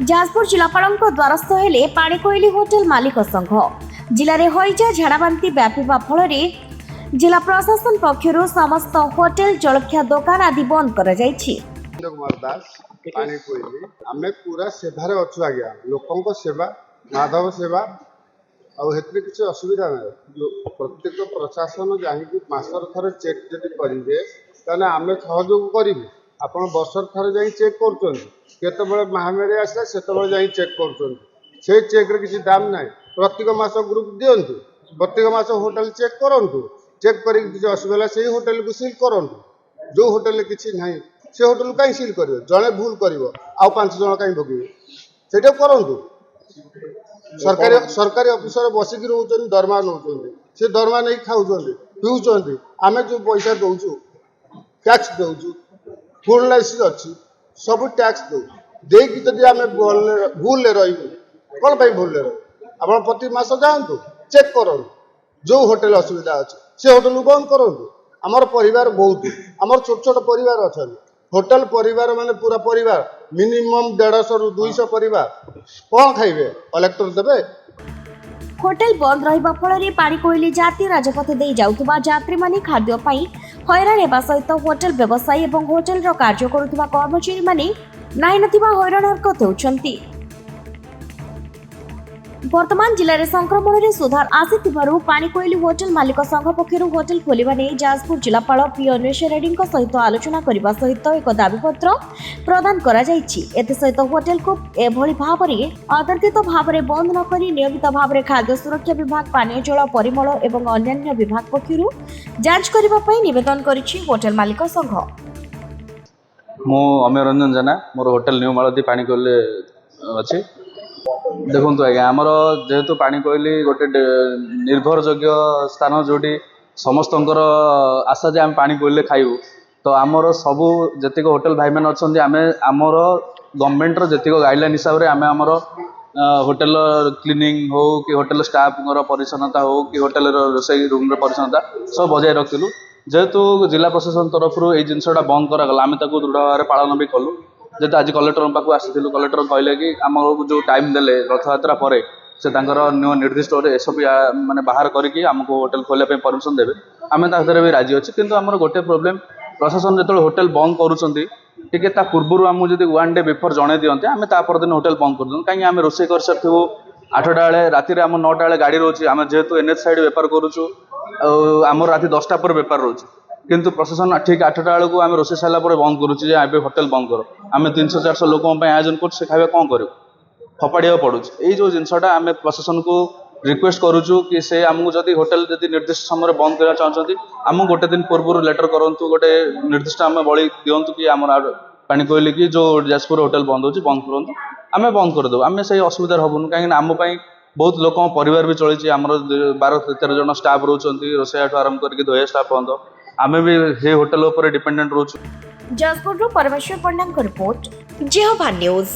जाजपुर जिलापालଙ୍କ द्वारस्थ हेले पाणिकोइली होटेल मालिक संघ जिले में हईजा झाड़ाबांति व्यापीवा फल जिला प्रशासन पक्षर समस्त होटेल जलखिया दुकान आदि बंद कर कुमार दास पाणिकोइली आमे पूरा सेवार अच्छु आज्ञा लोकों सेवा माधव सेवा आते किसी असुविधा ना प्रत्येक प्रशासन जहाँकि मसर थे चेक जब करेंगे ताने आमे सहयोग करूँ आपण वर्षर थे जा चेक कर महामारी आसा से चेक कर चेक किसी दाम ना प्रत्येक मास ग्रुप दिंतु प्रत्येक मास होटेल चेक करूँ चेक कर असुविधा से होटेल को सिल करूँ जो होटेल किसी ना से होटेल कहीं सिल कर जड़े भूल कर आउ 5 जन कहीं भोगे से करूँ सरकारी अफिसर बसिक रोच दरमा नौ से दरमा नहीं खाऊँ पीऊँ आम जो पैसा दौचु टैक्स दौचु फुल लाइसेंस अच्छी सब टैक्स देकी जब आम भूल रही कौन भूल आप प्रति मास जातु चेक करूँ जो होटेल असुविधा अच्छे से होटेल बंद करूँ आमर परिवार बहुत आमर छोट छोट परिवार अच्छा होटेल परिवार माने पूरा परिवार मिनिमम 150 ରୁ 200 परिवार कौन खाइबे कलेक्टर देबे। होटेल बंद रहिबा फल पाणिकोइली जातीय राजपथ दे जाउथबा यात्री माने खाद्य पाई हैरान हेबा सहित होटेल व्यवसायी एवं होटेल रो कार्य करुथबा कर्मचारी माने नाहि नथिबा हैरान हरकत होउछंती। वर्तमान जिले में संक्रमण में सुधार आसिथिबारु पाणिकोइली होटेल मालिक संघ पक्षर होटेल खोलिबा नै जाजपुर जिलापाल पी अन्वेष रेड्डी सहित आलोचना करने सहित एक दाबीपत्र प्रदान करा जायछि। एते सहित होटेल को एभली भाबरे अतर्कित भाबरे बंद न करी नियमित भाबरे खाद्य सुरक्षा विभाग पानीय जल परिमल एवं अन्य विभाग पक्षर जांच करबा पई निवेदन करिछि होटेल मालिक संघ। मो अमेय रंजन जेना मोर होटेल न्यू मालती पाणिकोइली अछि। देखो आज्ञा आमर जेहेतु पाणिकोइली गोटे निर्भरयोग्य स्थान जोटी समस्त आशा जे आम पाणिकोइली खाइबू तो आमर सबू जी होटेल भाई मैंने अच्छा आम आमर गवर्नमेंट जी गाइडलाइन हिसाब से आम आमर होटेल क्लीनिंग हो कि होटेल स्टाफ परिच्छन्नता हो कि होटेल रोसई रूम परिच्छन्नता सब बजाय रखिलु जेहेतु जिला प्रशासन तरफ ये जिनसा बंद करागला आम दृढ़ भाव पालन भी कलु जेहेतु आज कलेक्टर पाक आसलु कलेक्टर कहले कि आमको जो टाइम देले रथयात्रा पर से निर्दिष्ट एसपी माने बाहर करके आमको होटेल खोलने परमिशन देवे आम भी राजी अच्छे किंतु आमर गोटे प्रोब्लेम प्रशासन जो होटेल बंद करुँचे पूर्व आमको जब 1 डे बिफोर जन दिखते आम तापरदिन होटेल बंद कर दूँ कहीं रोषे कर सारी 8टा बेले राति आम 9टा बेले गाड़ी रोचे आम जेहेतु NH साइड बेपार करुचु आम राति 10टा पर बेपार रोचे किंतु प्रशासन ठीक 8टा बेलू आम रोषे सारा बंद करुचे होटेल बंद कर आम 300-400 लोकों आयोजन कर खाଇବା कौन कर फपाड़ा पड़ू यही जो जिनसा आम प्रशासन को रिक्वेस्ट करुचु कि से आमको जब होटेल जब निर्दिष्ट समय बंद करना चाहते आमको गोटे दिन पूर्व लेटर करूँ गोटे निर्दिष्ट आम बड़ी दिंतु कि आम पाणिकोइली की जो जाजपुर होटेल बंद हो बंद करूँ आम बंद करदेव आम से असुविधा हबुन कहीं आम बहुत लोक परिवार भी चली आम 12-13 जन स्टाफ रोचे रोषाठू आरंभ करके धोया स्टाफ बंद आम भी हे होटेल डिपेंडेंट रोच। जाजपुर परमेश्वर पंडा रिपोर्ट जेहोभा न्यूज।